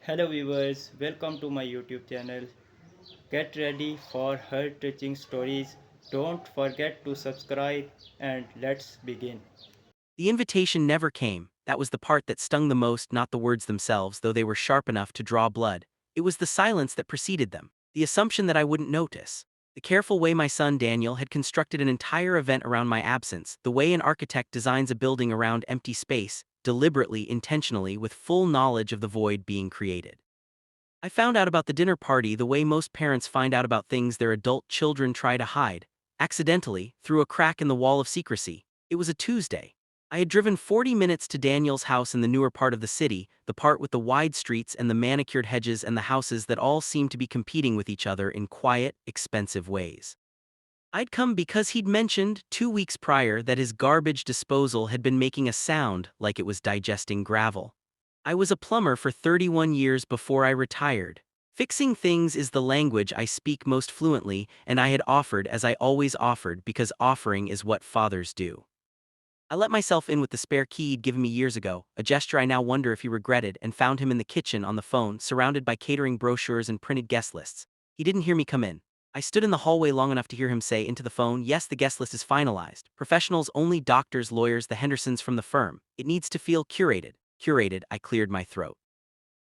Hello viewers, welcome to my YouTube channel. Get ready for heart-touching stories. Don't forget to subscribe and let's begin. The invitation never came. That was the part that stung the most, not the words themselves, though they were sharp enough to draw blood. It was the silence that preceded them, the assumption that I wouldn't notice. The careful way my son Daniel had constructed an entire event around my absence, the way an architect designs a building around empty space, deliberately, intentionally, with full knowledge of the void being created. I found out about the dinner party the way most parents find out about things their adult children try to hide, accidentally, through a crack in the wall of secrecy. It was a Tuesday. I had driven 40 minutes to Daniel's house in the newer part of the city, the part with the wide streets and the manicured hedges and the houses that all seemed to be competing with each other in quiet, expensive ways. I'd come because he'd mentioned 2 weeks prior that his garbage disposal had been making a sound like it was digesting gravel. I was a plumber for 31 years before I retired. Fixing things is the language I speak most fluently, and I had offered as I always offered because offering is what fathers do. I let myself in with the spare key he'd given me years ago, a gesture I now wonder if he regretted, and found him in the kitchen on the phone, surrounded by catering brochures and printed guest lists. He didn't hear me come in. I stood in the hallway long enough to hear him say into the phone, "Yes, the guest list is finalized. Professionals only, doctors, lawyers, the Hendersons from the firm. It needs to feel curated." Curated, I cleared my throat.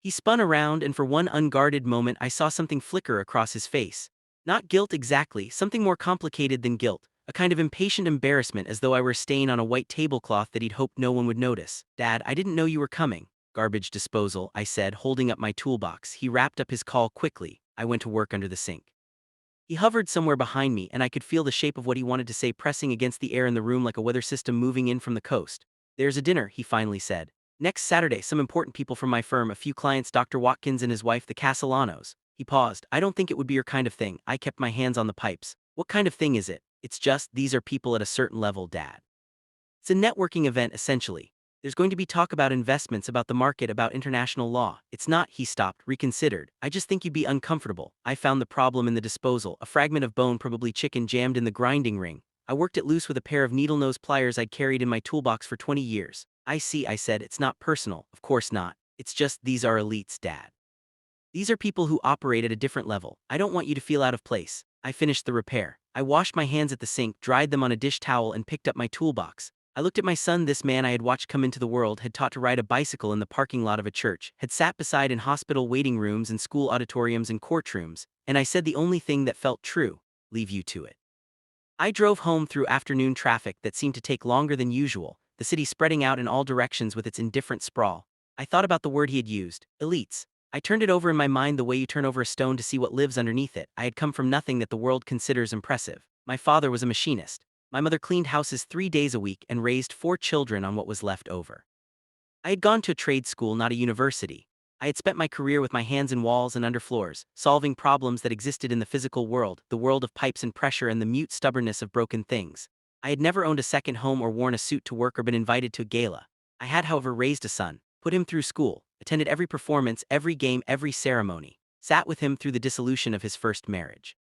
He spun around, and for one unguarded moment I saw something flicker across his face. Not guilt exactly, something more complicated than guilt, a kind of impatient embarrassment, as though I were a stain on a white tablecloth that he'd hoped no one would notice. "Dad, I didn't know you were coming." "Garbage disposal," I said, holding up my toolbox. He wrapped up his call quickly. I went to work under the sink. He hovered somewhere behind me, and I could feel the shape of what he wanted to say pressing against the air in the room like a weather system moving in from the coast. "There's a dinner," he finally said. "Next Saturday, some important people from my firm, a few clients, Dr. Watkins and his wife, the Castellanos." He paused. "I don't think it would be your kind of thing." I kept my hands on the pipes. "What kind of thing is it?" "It's just, these are people at a certain level, Dad. It's a networking event, essentially. There's going to be talk about investments, about the market, about international law. It's not," he stopped, reconsidered. "I just think you'd be uncomfortable." I found the problem in the disposal, a fragment of bone, probably chicken, jammed in the grinding ring. I worked it loose with a pair of needle-nose pliers I'd carried in my toolbox for 20 years. "I see," I said. "It's not personal, of course not. It's just, these are elites, Dad. These are people who operate at a different level. I don't want you to feel out of place." I finished the repair. I washed my hands at the sink, dried them on a dish towel, and picked up my toolbox. I looked at my son, this man I had watched come into the world, had taught to ride a bicycle in the parking lot of a church, had sat beside in hospital waiting rooms and school auditoriums and courtrooms, and I said the only thing that felt true: "Leave you to it." I drove home through afternoon traffic that seemed to take longer than usual, the city spreading out in all directions with its indifferent sprawl. I thought about the word he had used: elites. I turned it over in my mind the way you turn over a stone to see what lives underneath it. I had come from nothing that the world considers impressive. My father was a machinist. My mother cleaned houses 3 days a week and raised 4 children on what was left over. I had gone to a trade school, not a university. I had spent my career with my hands in walls and under floors, solving problems that existed in the physical world, the world of pipes and pressure and the mute stubbornness of broken things. I had never owned a second home or worn a suit to work or been invited to a gala. I had, however, raised a son, put him through school, attended every performance, every game, every ceremony, sat with him through the dissolution of his first marriage,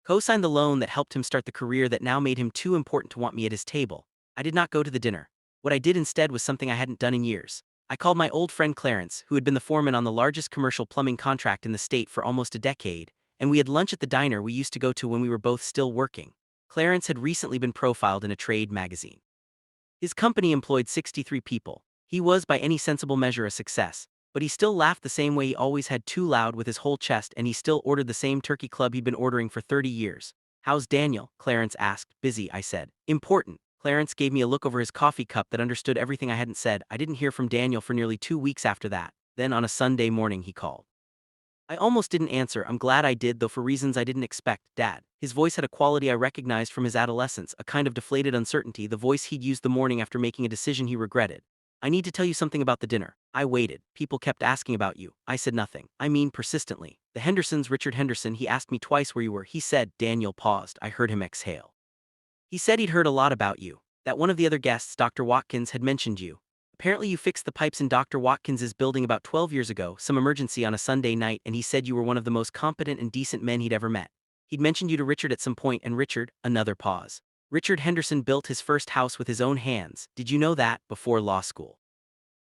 co-signed the loan that helped him start the career that now made him too important to want me at his table. I did not go to the dinner. What I did instead was something I hadn't done in years. I called my old friend Clarence, who had been the foreman on the largest commercial plumbing contract in the state for almost a decade, and we had lunch at the diner we used to go to when we were both still working. Clarence had recently been profiled in a trade magazine. His company employed 63 people. He was, by any sensible measure, a success. But he still laughed the same way he always had, too loud, with his whole chest, and he still ordered the same turkey club he'd been ordering for 30 years. "How's Daniel?" Clarence asked. "Busy," I said. "Important." Clarence gave me a look over his coffee cup that understood everything I hadn't said. I didn't hear from Daniel for nearly 2 weeks after that. Then on a Sunday morning he called. I almost didn't answer. I'm glad I did, though, for reasons I didn't expect. "Dad." His voice had a quality I recognized from his adolescence, a kind of deflated uncertainty, the voice he'd used the morning after making a decision he regretted. "I need to tell you something about the dinner." I waited. "People kept asking about you." I said nothing. I mean, persistently. "The Hendersons, Richard Henderson, he asked me twice where you were." He said. Daniel paused. I heard him exhale. "He said he'd heard a lot about you. That one of the other guests, Dr. Watkins, had mentioned you. Apparently you fixed the pipes in Dr. Watkins's building about 12 years ago, some emergency on a Sunday night, and he said you were one of the most competent and decent men he'd ever met. He'd mentioned you to Richard at some point, and Richard," another pause. "Richard Henderson built his first house with his own hands. Did you know that, before law school?"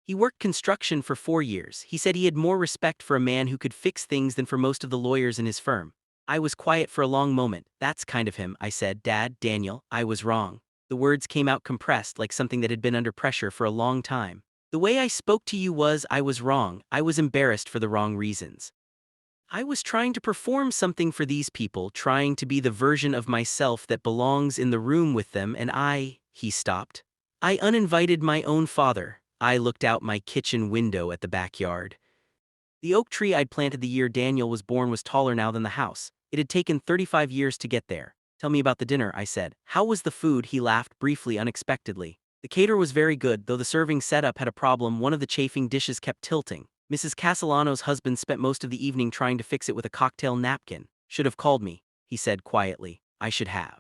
He worked construction for 4 years. He said he had more respect for a man who could fix things than for most of the lawyers in his firm. I was quiet for a long moment. That's kind of him, I said. Dad, Daniel, I was wrong. The words came out compressed like something that had been under pressure for a long time. The way I spoke to you was I was wrong. I was embarrassed for the wrong reasons. I was trying to perform something for these people, trying to be the version of myself that belongs in the room with them, and he stopped. I uninvited my own father. I looked out my kitchen window at the backyard. The oak tree I'd planted the year Daniel was born was taller now than the house. It had taken 35 years to get there. Tell me about the dinner, I said. How was the food? He laughed briefly, unexpectedly. The caterer was very good, though the serving setup had a problem. One of the chafing dishes kept tilting. Mrs. Castellano's husband spent most of the evening trying to fix it with a cocktail napkin. Should have called me, he said quietly. I should have.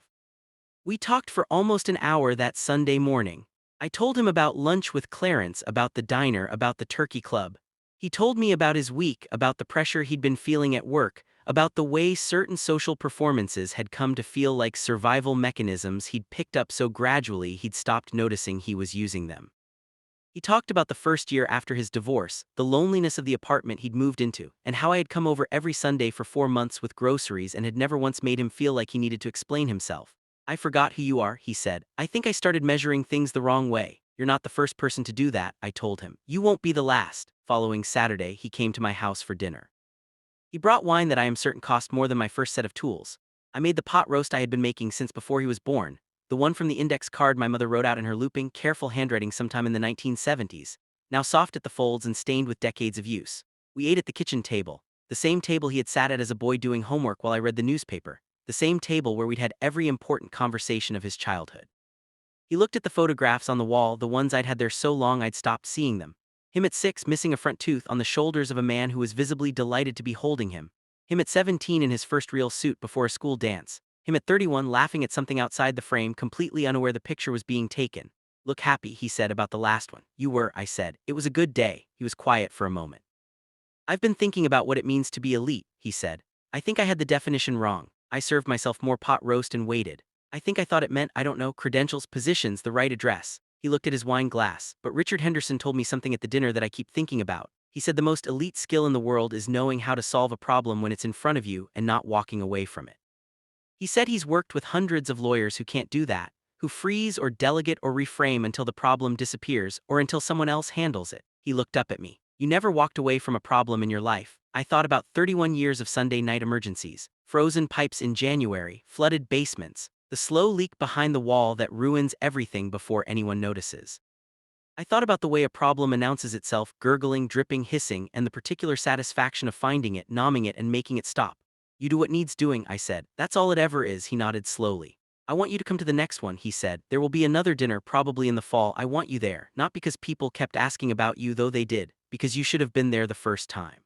We talked for almost an hour that Sunday morning. I told him about lunch with Clarence, about the diner, about the turkey club. He told me about his week, about the pressure he'd been feeling at work, about the way certain social performances had come to feel like survival mechanisms he'd picked up so gradually he'd stopped noticing he was using them. He talked about the first year after his divorce, the loneliness of the apartment he'd moved into, and how I had come over every Sunday for 4 months with groceries and had never once made him feel like he needed to explain himself. I forgot who you are, he said. I think I started measuring things the wrong way. You're not the first person to do that, I told him. You won't be the last. Following Saturday, he came to my house for dinner. He brought wine that I am certain cost more than my first set of tools. I made the pot roast I had been making since before he was born, the one from the index card my mother wrote out in her looping, careful handwriting sometime in the 1970s, now soft at the folds and stained with decades of use. We ate at the kitchen table, the same table he had sat at as a boy doing homework while I read the newspaper, the same table where we'd had every important conversation of his childhood. He looked at the photographs on the wall, the ones I'd had there so long I'd stopped seeing them. Him at 6 missing a front tooth on the shoulders of a man who was visibly delighted to be holding him. Him at 17 in his first real suit before a school dance. Him at 31 laughing at something outside the frame, completely unaware the picture was being taken. Look happy, he said about the last one. You were, I said. It was a good day. He was quiet for a moment. I've been thinking about what it means to be elite, he said. I think I had the definition wrong. I served myself more pot roast and waited. I think I thought it meant, I don't know, credentials, positions, the right address. He looked at his wine glass, but Richard Henderson told me something at the dinner that I keep thinking about. He said the most elite skill in the world is knowing how to solve a problem when it's in front of you and not walking away from it. He said he's worked with hundreds of lawyers who can't do that, who freeze or delegate or reframe until the problem disappears or until someone else handles it. He looked up at me. You never walked away from a problem in your life. I thought about 31 years of Sunday night emergencies, frozen pipes in January, flooded basements, the slow leak behind the wall that ruins everything before anyone notices. I thought about the way a problem announces itself, gurgling, dripping, hissing, and the particular satisfaction of finding it, numbing it, and making it stop. You do what needs doing, I said. That's all it ever is, he nodded slowly. I want you to come to the next one, he said. There will be another dinner, probably in the fall. I want you there, not because people kept asking about you, though they did, because you should have been there the first time.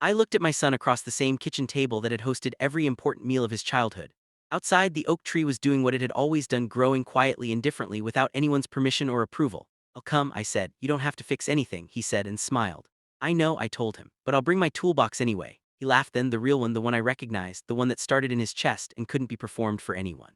I looked at my son across the same kitchen table that had hosted every important meal of his childhood. Outside, the oak tree was doing what it had always done, growing quietly and differently without anyone's permission or approval. I'll come, I said. You don't have to fix anything, he said and smiled. I know, I told him, but I'll bring my toolbox anyway. He laughed then, the real one, the one I recognized, the one that started in his chest and couldn't be performed for anyone.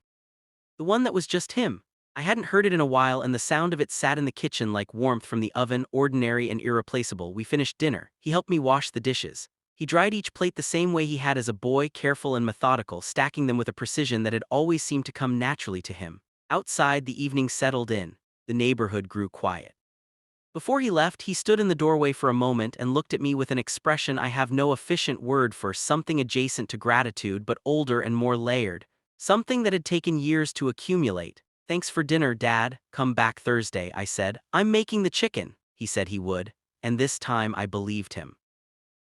The one that was just him. I hadn't heard it in a while, and the sound of it sat in the kitchen like warmth from the oven, ordinary and irreplaceable. We finished dinner. He helped me wash the dishes. He dried each plate the same way he had as a boy, careful and methodical, stacking them with a precision that had always seemed to come naturally to him. Outside, the evening settled in. The neighborhood grew quiet. Before he left, he stood in the doorway for a moment and looked at me with an expression I have no efficient word for, something adjacent to gratitude but older and more layered. Something that had taken years to accumulate. Thanks for dinner, Dad. Come back Thursday, I said. I'm making the chicken, he said he would, and this time I believed him.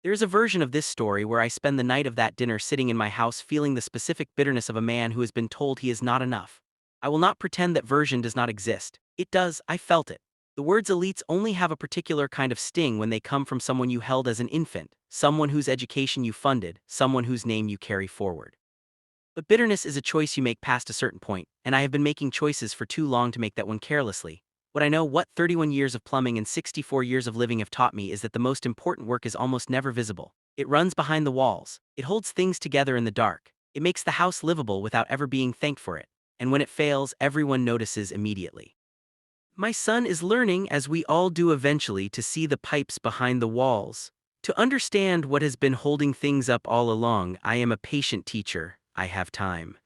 There's a version of this story where I spend the night of that dinner sitting in my house feeling the specific bitterness of a man who has been told he is not enough. I will not pretend that version does not exist. It does, I felt it. The words elites only have a particular kind of sting when they come from someone you held as an infant, someone whose education you funded, someone whose name you carry forward. But bitterness is a choice you make past a certain point, and I have been making choices for too long to make that one carelessly. What I know, what 31 years of plumbing and 64 years of living have taught me, is that the most important work is almost never visible. It runs behind the walls. It holds things together in the dark. It makes the house livable without ever being thanked for it. And when it fails, everyone notices immediately. My son is learning, as we all do eventually, to see the pipes behind the walls. To understand what has been holding things up all along. I am a patient teacher. I have time.